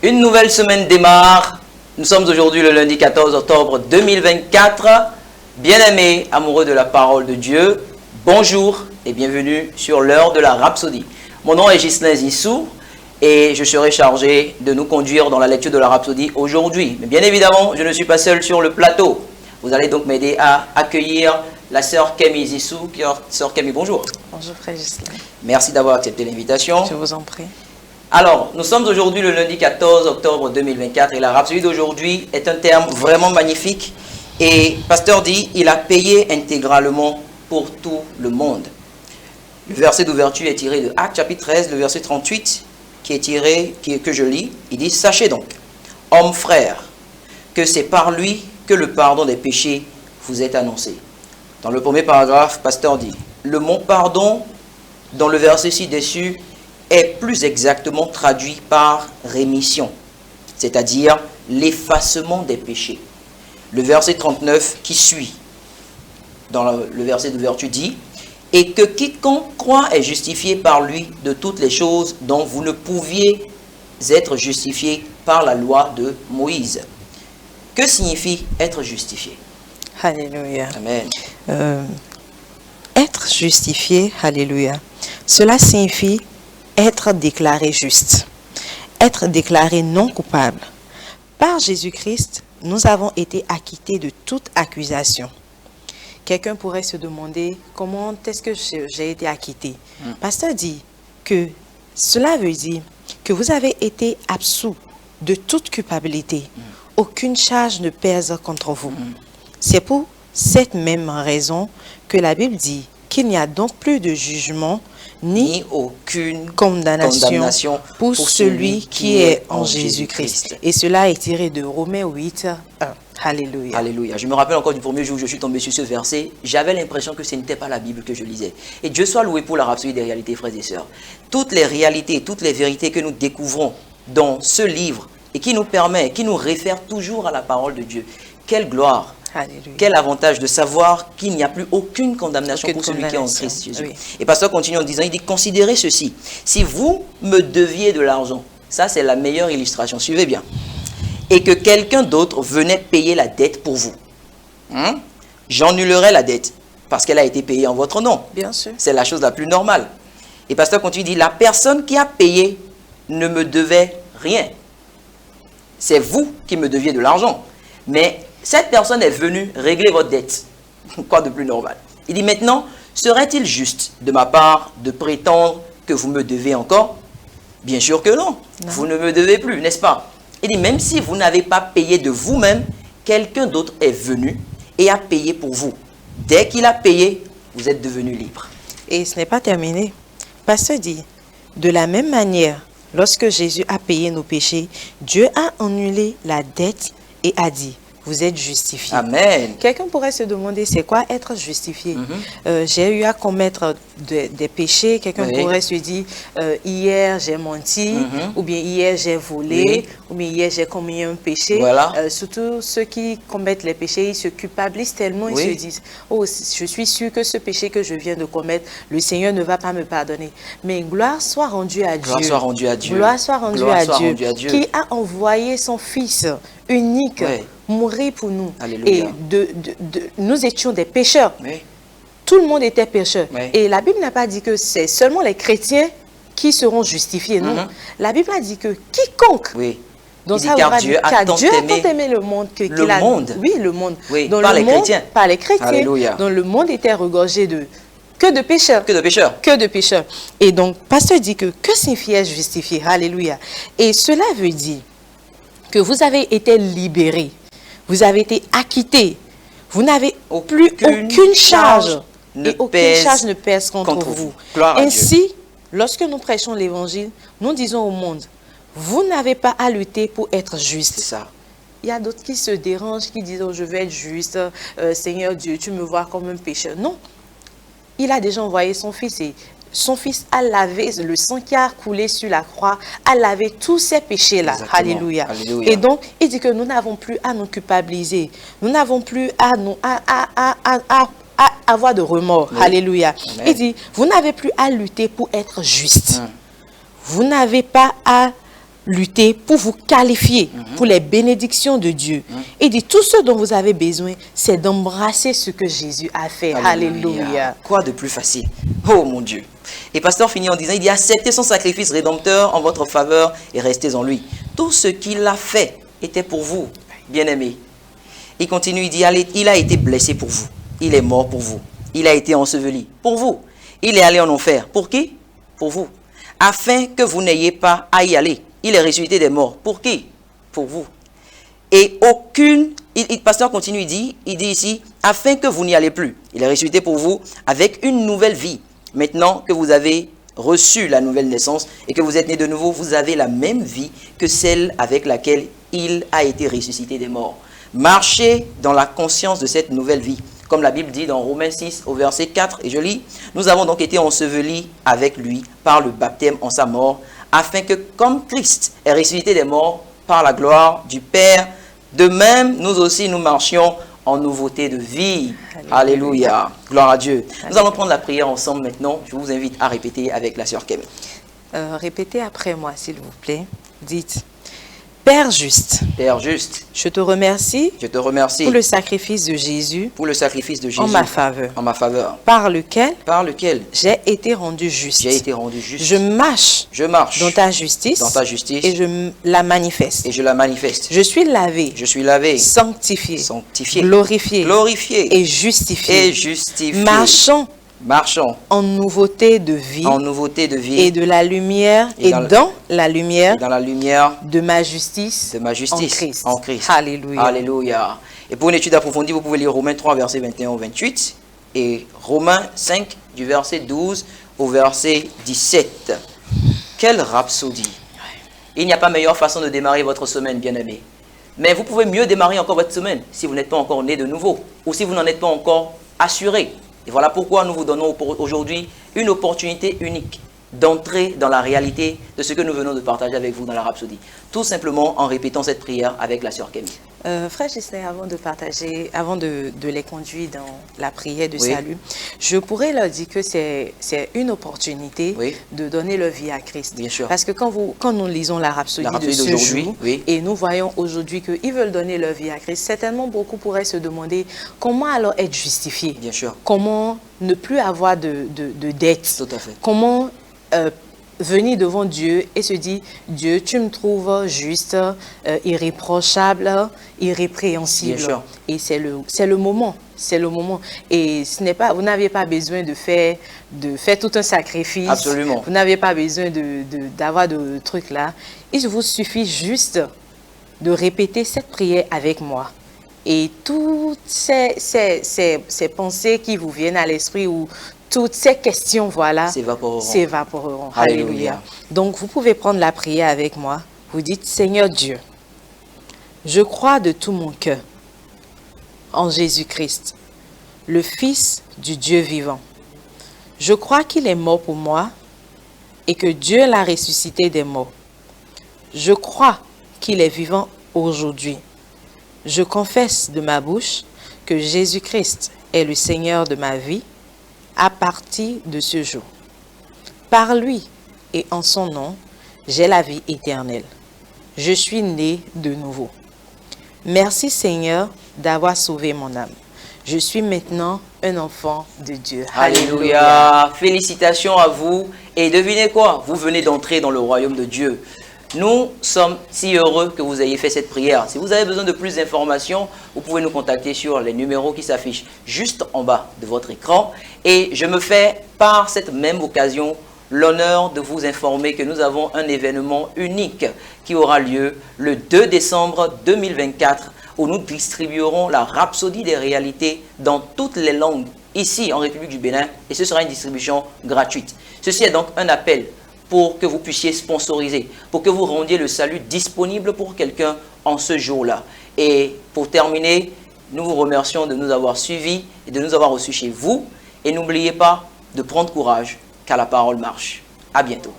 Une nouvelle semaine démarre. Nous sommes aujourd'hui le lundi 14 octobre 2024. Bien-aimés, amoureux de la parole de Dieu, bonjour et bienvenue sur l'heure de la Rhapsodie. Mon nom est Ghislain Zissou et je serai chargé de nous conduire dans la lecture de la Rhapsodie aujourd'hui. Mais bien évidemment, je ne suis pas seul sur le plateau. Vous allez donc m'aider à accueillir la sœur Camille Zissou. Sœur Camille, bonjour. Bonjour frère Ghislain. Merci d'avoir accepté l'invitation. Je vous en prie. Alors, nous sommes aujourd'hui le lundi 14 octobre 2024 et la Rhapsodie d'aujourd'hui est un terme vraiment magnifique. Et Pasteur dit, il a payé intégralement pour tout le monde. Le verset d'ouverture est tiré de Actes chapitre 13, le verset 38, que je lis. Il dit, sachez donc, hommes frères, que c'est par lui que le pardon des péchés vous est annoncé. Dans le premier paragraphe, Pasteur dit, le mot pardon, dans le verset ci-dessus, est plus exactement traduit par rémission, c'est-à-dire l'effacement des péchés. Le verset 39 qui suit, dans le verset d'ouverture dit, et que quiconque croit est justifié par lui de toutes les choses dont vous ne pouviez être justifié par la loi de Moïse. Que signifie être justifié? Alléluia. Amen. Être justifié, alléluia, cela signifie être déclaré juste, être déclaré non coupable. Par Jésus-Christ, nous avons été acquittés de toute accusation. Quelqu'un pourrait se demander comment est-ce que j'ai été acquitté. Pasteur dit que cela veut dire que vous avez été absous de toute culpabilité. Aucune charge ne pèse contre vous. C'est pour cette même raison que la Bible dit qu'il n'y a donc plus de jugement ni aucune condamnation pour celui qui est en Jésus-Christ. Et cela est tiré de Romains 8, 1. Alléluia. Alléluia. Je me rappelle encore du premier jour où je suis tombé sur ce verset. J'avais l'impression que ce n'était pas la Bible que je lisais. Et Dieu soit loué pour la Rhapsodie des réalités, frères et sœurs. Toutes les réalités, toutes les vérités que nous découvrons dans ce livre et qui nous permet, qui nous réfère toujours à la parole de Dieu. Quelle gloire! Alléluia. Quel avantage de savoir qu'il n'y a plus aucune condamnation pour celui qui est en Christ Jésus. Oui. Et pasteur continue en disant, il dit, considérez ceci. Si vous me deviez de l'argent, ça c'est la meilleure illustration, suivez bien. Et que quelqu'un d'autre venait payer la dette pour vous. J'annulerai la dette parce qu'elle a été payée en votre nom. Bien sûr. C'est la chose la plus normale. Et pasteur continue, il dit, la personne qui a payé ne me devait rien. C'est vous qui me deviez de l'argent. Mais cette personne est venue régler votre dette. Quoi de plus normal? Il dit maintenant, serait-il juste de ma part de prétendre que vous me devez encore? Bien sûr que non. Vous ne me devez plus, n'est-ce pas? Il dit même si vous n'avez pas payé de vous-même, quelqu'un d'autre est venu et a payé pour vous. Dès qu'il a payé, vous êtes devenu libre. Et ce n'est pas terminé. Pasteur dit, de la même manière, lorsque Jésus a payé nos péchés, Dieu a annulé la dette et a dit, vous êtes justifiés. Amen. Quelqu'un pourrait se demander, c'est quoi être justifié? J'ai eu à commettre des péchés. Quelqu'un pourrait se dire, hier j'ai menti, ou bien hier j'ai volé, ou bien hier j'ai commis un péché. Voilà. Surtout ceux qui commettent les péchés, ils se culpabilisent tellement, ils se disent, oh, je suis sûr que ce péché que je viens de commettre, le Seigneur ne va pas me pardonner. Mais gloire soit rendue à Dieu. Gloire soit rendue à Dieu. Gloire soit rendue à Dieu, qui a envoyé son Fils unique mourir pour nous. Alléluia. Et nous étions des pécheurs. Oui. Tout le monde était pécheur. Oui. Et la Bible n'a pas dit que c'est seulement les chrétiens qui seront justifiés. Non. La Bible a dit que quiconque. Oui. Donc il dit, car Dieu a tant aimé le monde. Le monde. Oui, le monde. Oui, dans par le les monde, chrétiens. Par les chrétiens. Alléluia. Donc le monde était regorgé que de pécheurs. Que de pécheurs. Que de pécheurs. Et donc, pasteur dit que signifie être justifié? Alléluia. Et cela veut dire que vous avez été libérés. Vous avez été acquittés. Vous n'avez plus aucune charge. Aucune charge ne pèse contre vous. Ainsi, lorsque nous prêchons l'évangile, nous disons au monde, vous n'avez pas à lutter pour être juste. C'est ça. Il y a d'autres qui se dérangent, qui disent, oh, je vais être juste, Seigneur Dieu, tu me vois comme un pécheur. Non. Il a déjà envoyé son Fils et son Fils a lavé le sang qui a coulé sur la croix, a lavé tous ces péchés-là. Alléluia. Alléluia. Et donc, il dit que nous n'avons plus à nous culpabiliser. Nous n'avons plus à avoir de remords. Oui. Alléluia. Amen. Il dit, vous n'avez plus à lutter pour être juste. Vous n'avez pas à lutter pour vous qualifier pour les bénédictions de Dieu. Il dit, tout ce dont vous avez besoin, c'est d'embrasser ce que Jésus a fait. Alléluia. Quoi de plus facile? Oh mon Dieu. Et pasteur finit en disant, il dit, acceptez son sacrifice rédempteur en votre faveur et restez en lui. Tout ce qu'il a fait était pour vous, bien-aimés. Il continue, il dit, il a été blessé pour vous. Il est mort pour vous. Il a été enseveli pour vous. Il est allé en enfer. Pour qui? Pour vous. Afin que vous n'ayez pas à y aller. Il est ressuscité des morts. Pour qui? Pour vous. Et aucune... Le pasteur continue, il dit ici, afin que vous n'y allez plus. Il est ressuscité pour vous avec une nouvelle vie. Maintenant que vous avez reçu la nouvelle naissance et que vous êtes né de nouveau, vous avez la même vie que celle avec laquelle il a été ressuscité des morts. Marchez dans la conscience de cette nouvelle vie. Comme la Bible dit dans Romains 6 au verset 4, et je lis, nous avons donc été ensevelis avec lui par le baptême en sa mort, afin que comme Christ est ressuscité des morts par la gloire du Père, de même nous aussi nous marchions en nouveauté de vie. Alléluia. Alléluia. Gloire à Dieu. Alléluia. Nous allons prendre la prière ensemble maintenant. Je vous invite à répéter avec la sœur Kemi. Répétez après moi s'il vous plaît. Dites. Père juste, Père juste, je te remercie pour le sacrifice de Jésus, en ma faveur, par lequel j'ai été rendu juste. Je marche dans ta justice, et je la manifeste. Je suis lavé, sanctifié, glorifié et justifié. Marchons en nouveauté de vie, et de la lumière et dans la lumière de ma justice en Christ. Alléluia. Alléluia. Et pour une étude approfondie, vous pouvez lire Romains 3, versets 21 au 28 et Romains 5, du verset 12 au verset 17. Quelle rhapsodie! Il n'y a pas meilleure façon de démarrer votre semaine, bien-aimés. Mais vous pouvez mieux démarrer encore votre semaine si vous n'êtes pas encore né de nouveau ou si vous n'en êtes pas encore assuré. Et voilà pourquoi nous vous donnons aujourd'hui une opportunité unique d'entrer dans la réalité de ce que nous venons de partager avec vous dans la Rhapsodie. Tout simplement en répétant cette prière avec la sœur Kemi. Frère Gislain, avant de partager, avant de les conduire dans la prière de salut, je pourrais leur dire que c'est une opportunité de donner leur vie à Christ. Bien sûr. Parce que quand nous lisons la Rhapsodie de ce jour, et nous voyons aujourd'hui qu'ils veulent donner leur vie à Christ, certainement beaucoup pourraient se demander comment alors être justifié. Bien sûr. Comment ne plus avoir de dette. Tout à fait. Comment venir devant Dieu et se dire, Dieu, tu me trouves juste, irréprochable, irrépréhensible. Et c'est le moment. C'est le moment. Et ce n'est pas, vous n'avez pas besoin de faire tout un sacrifice. Absolument. Vous n'avez pas besoin d'avoir de trucs là. Il vous suffit juste de répéter cette prière avec moi. Et toutes ces pensées qui vous viennent à l'esprit ou toutes ces questions, voilà, s'évaporeront. Alléluia. Donc, vous pouvez prendre la prière avec moi. Vous dites, Seigneur Dieu, je crois de tout mon cœur en Jésus-Christ, le Fils du Dieu vivant. Je crois qu'il est mort pour moi et que Dieu l'a ressuscité des morts. Je crois qu'il est vivant aujourd'hui. Je confesse de ma bouche que Jésus-Christ est le Seigneur de ma vie à partir de ce jour. Par lui et en son nom, j'ai la vie éternelle. Je suis né de nouveau. Merci Seigneur d'avoir sauvé mon âme. Je suis maintenant un enfant de Dieu. Alléluia. Félicitations à vous. Et devinez quoi? Vous venez d'entrer dans le royaume de Dieu. Nous sommes si heureux que vous ayez fait cette prière. Si vous avez besoin de plus d'informations, vous pouvez nous contacter sur les numéros qui s'affichent juste en bas de votre écran. Et je me fais par cette même occasion l'honneur de vous informer que nous avons un événement unique qui aura lieu le 2 décembre 2024 où nous distribuerons la Rhapsodie des réalités dans toutes les langues ici en République du Bénin et ce sera une distribution gratuite. Ceci est donc un appel pour que vous puissiez sponsoriser, pour que vous rendiez le salut disponible pour quelqu'un en ce jour-là. Et pour terminer, nous vous remercions de nous avoir suivis et de nous avoir reçus chez vous. Et n'oubliez pas de prendre courage, car la parole marche. À bientôt.